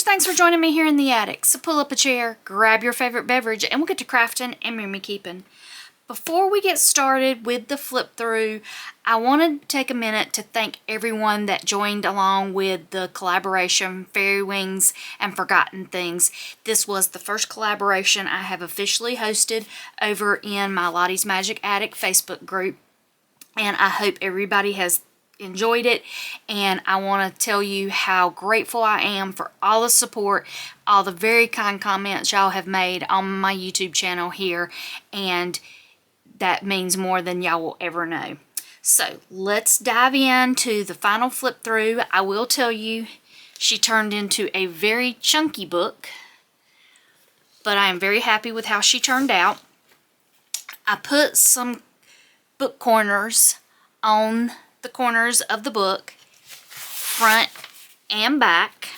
Crafter's, thanks for joining me here in the attic. So pull up a chair, grab your favorite beverage, and we'll get to crafting and memory keeping. Before we get started with the flip through, I want to take a minute to thank everyone that joined along with the collaboration Fairy Wings and Forgotten Things. This was the first collaboration I have officially hosted over in my Lottie's Magic Attic Facebook group, and I hope everybody has enjoyed it. And I want to tell you how grateful I am for all the support, all the very kind comments y'all have made on my YouTube channel here, and that means more than y'all will ever know. So let's dive into the final flip through. I will tell you, she turned into a very chunky book, but I am very happy with how she turned out. I put some book corners on the corners of the book, front and back.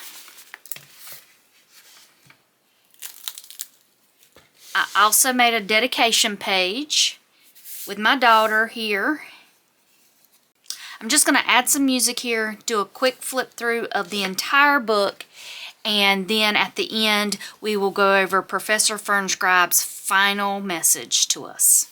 I also made a dedication page with my daughter here. I'm just going to add some music here, do a quick flip through of the entire book, and then at the end we will go over Professor Fernscribe's final message to us.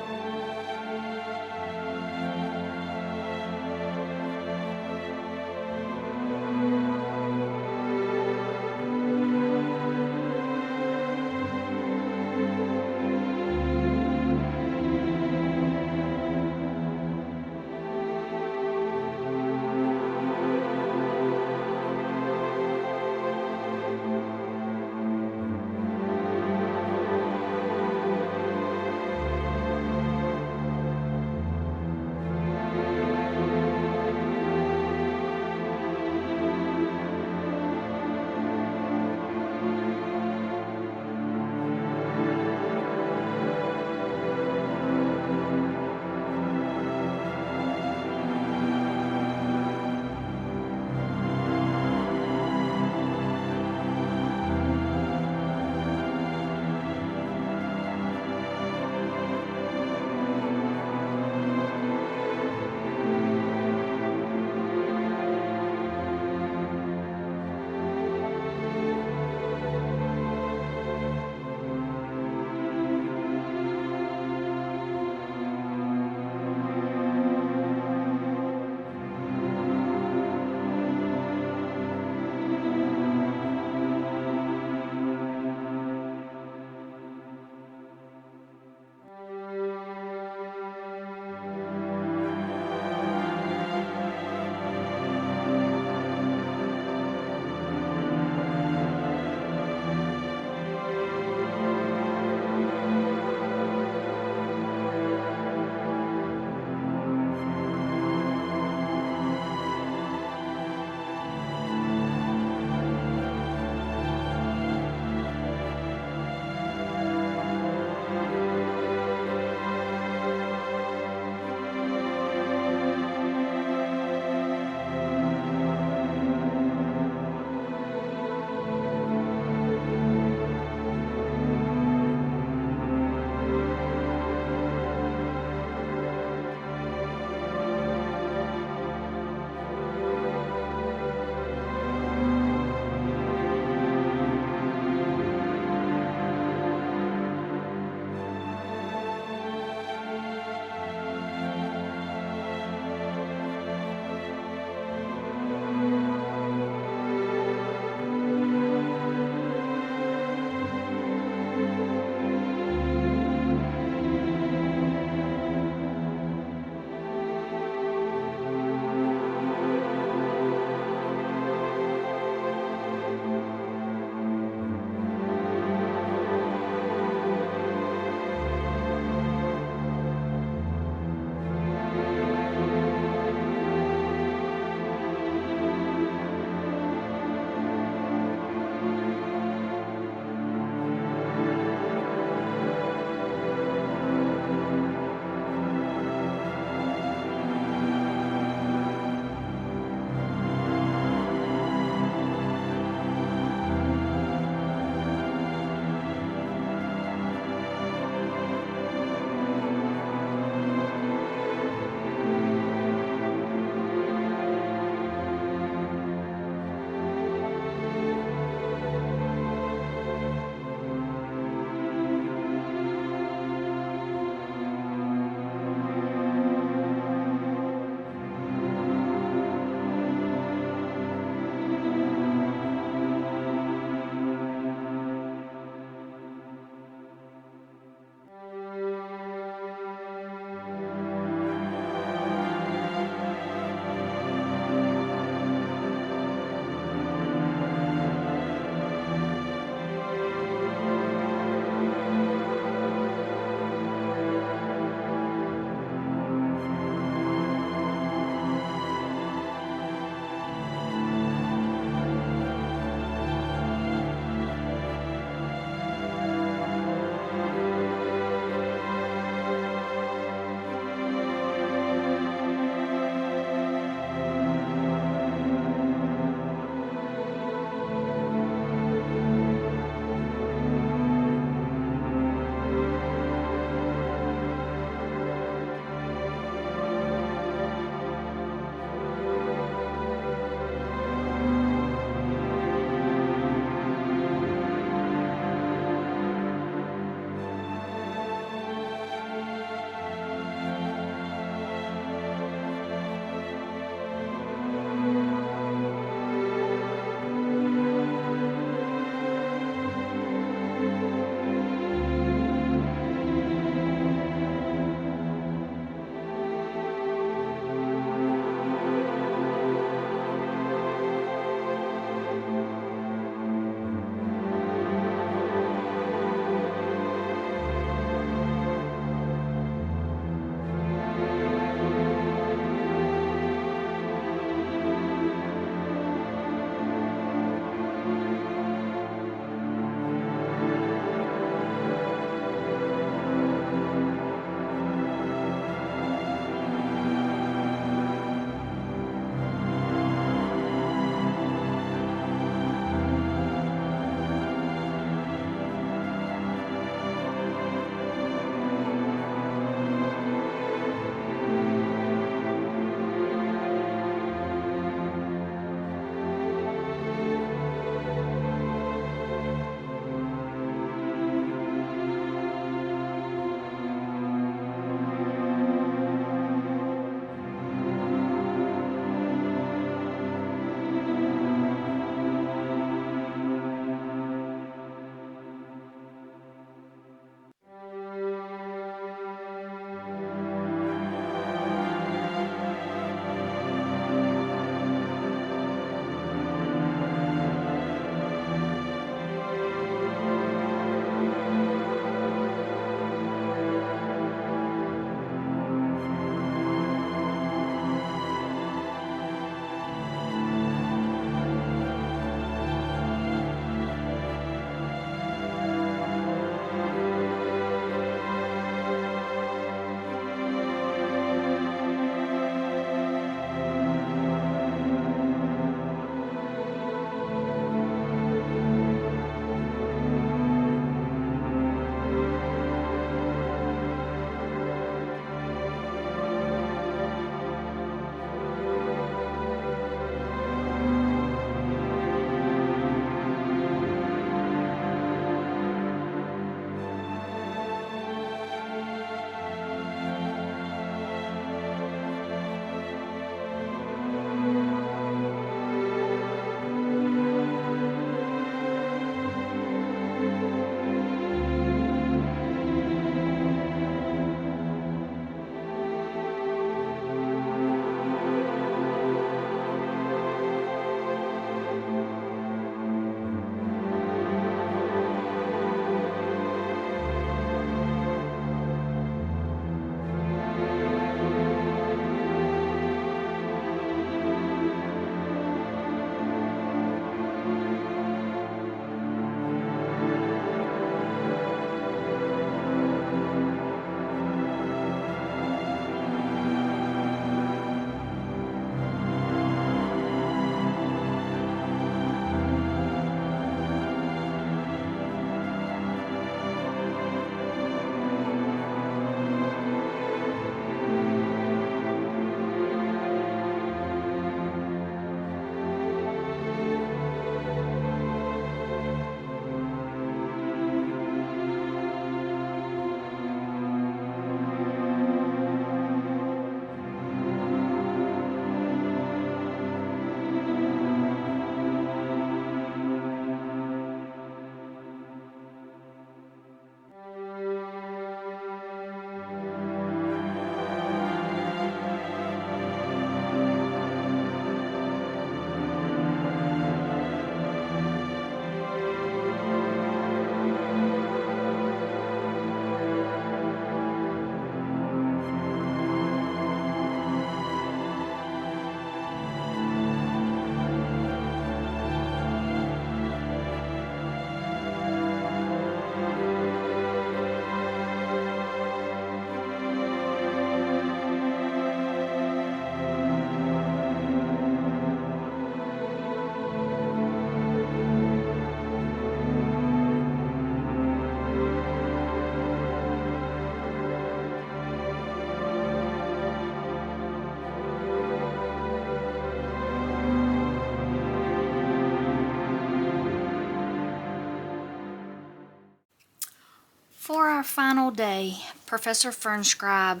For our final day, Professor Fernscribe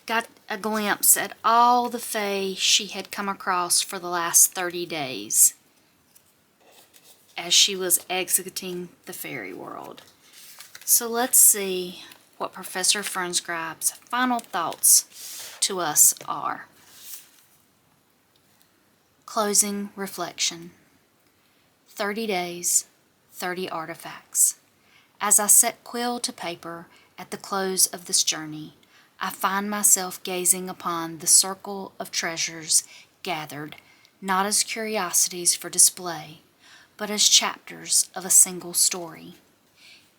got a glimpse at all the fae she had come across for the last 30 days as she was exiting the fairy world. So let's see what Professor Fernscribe's final thoughts to us are. Closing reflection. 30 days, 30 artifacts. As I set quill to paper at the close of this journey, I find myself gazing upon the circle of treasures gathered, not as curiosities for display, but as chapters of a single story.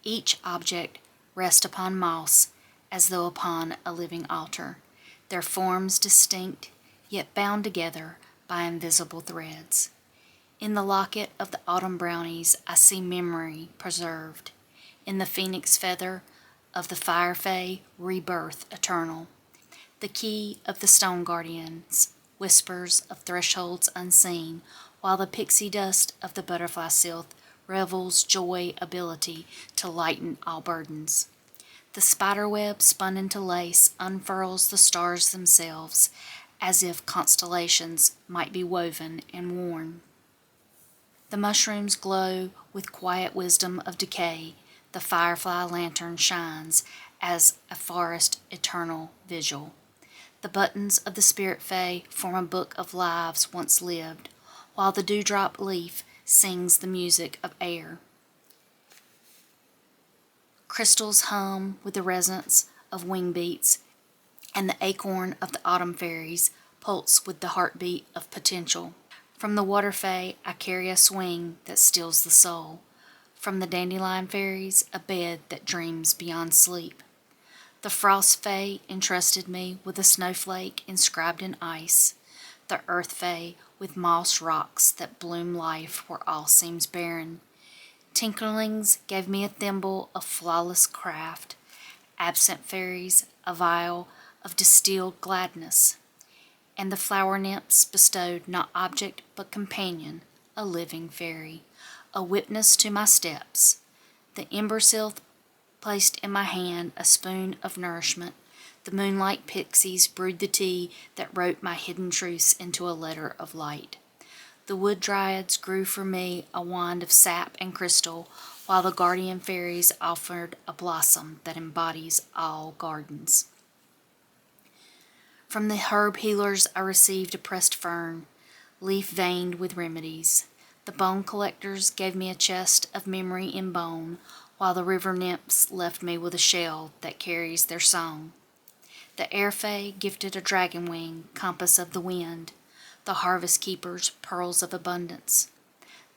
Each object rests upon moss as though upon a living altar, their forms distinct, yet bound together by invisible threads. In the locket of the autumn brownies I see memory preserved. In the phoenix feather of the fire fae, rebirth eternal. The key of the stone guardians, whispers of thresholds unseen, while the pixie dust of the butterfly sylph revels joy ability to lighten all burdens. The spider web spun into lace unfurls the stars themselves, as if constellations might be woven and worn. The mushrooms glow with quiet wisdom of decay, the firefly lantern shines as a forest eternal vigil. The buttons of the spirit fae form a book of lives once lived, while the dewdrop leaf sings the music of air. Crystals hum with the resonance of wing beats, and the acorn of the autumn fairies pulse with the heartbeat of potential. From the water fae I carry a swing that stills the soul. From the Dandelion Fairies, a bed that dreams beyond sleep. The frost fae entrusted me with a snowflake inscribed in ice. The earth fae with moss rocks that bloom life where all seems barren. Tinkerlings gave me a thimble of flawless craft. Absinthe Fairies, a vial of distilled gladness. And the flower nymphs bestowed not object but companion, a living fairy, a witness to my steps. The ember sylph placed in my hand a spoon of nourishment. The moonlight pixies brewed the tea that wrote my hidden truths into a letter of light. The wood dryads grew for me a wand of sap and crystal, while the guardian fairies offered a blossom that embodies all gardens. From the herb healers I received a pressed fern, leaf veined with remedies. The bone collectors gave me a chest of memory in bone, while the river nymphs left me with a shell that carries their song. The air fae gifted a dragon wing, compass of the wind. The harvest keepers, pearls of abundance.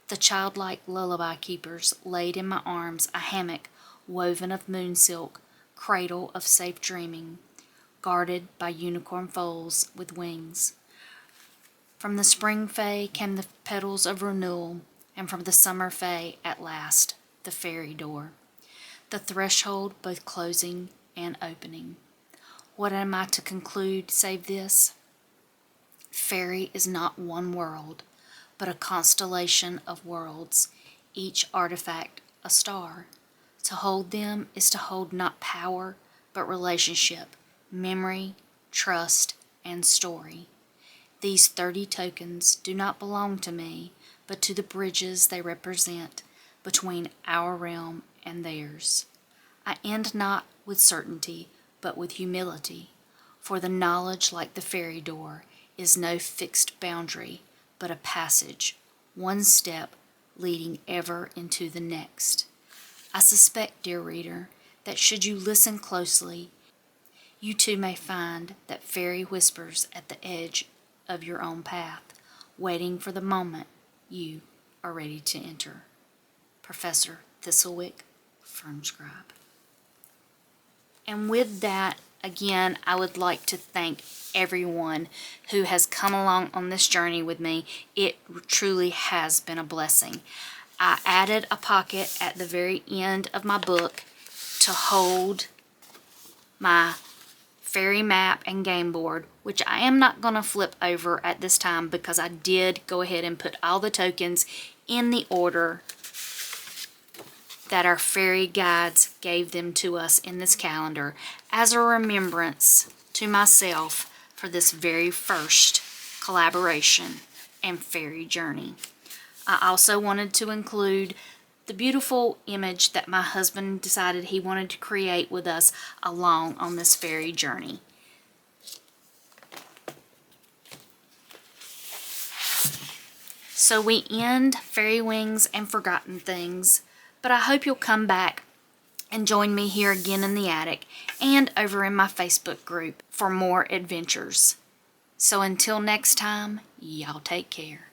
The childlike lullaby keepers laid in my arms a hammock woven of moon silk, cradle of safe dreaming, guarded by unicorn foals with wings. From the spring fae came the petals of renewal, and from the summer fae, at last, the fairy door. The threshold both closing and opening. What am I to conclude save this? Fairy is not one world, but a constellation of worlds, each artifact a star. To hold them is to hold not power, but relationship, memory, trust, and story. These 30 tokens do not belong to me, but to the bridges they represent between our realm and theirs. I end not with certainty, but with humility, for the knowledge, like the fairy door, is no fixed boundary, but a passage, one step leading ever into the next. I suspect, dear reader, that should you listen closely, you too may find that fairy whispers at the edge of your own path, waiting for the moment you are ready to enter. Professor Thistlewick, Fernscribe. And with that, again, I would like to thank everyone who has come along on this journey with me. It truly has been a blessing. I added a pocket at the very end of my book to hold my fairy map and game board, which I am not going to flip over at this time because I did go ahead and put all the tokens in the order that our fairy guides gave them to us in this calendar as a remembrance to myself for this very first collaboration and fairy journey. I also wanted to include the beautiful image that my husband decided he wanted to create with us along on this fairy journey. So we end Fairy Wings and Forgotten Things, but I hope you'll come back and join me here again in the attic and over in my Facebook group for more adventures. So until next time, y'all take care.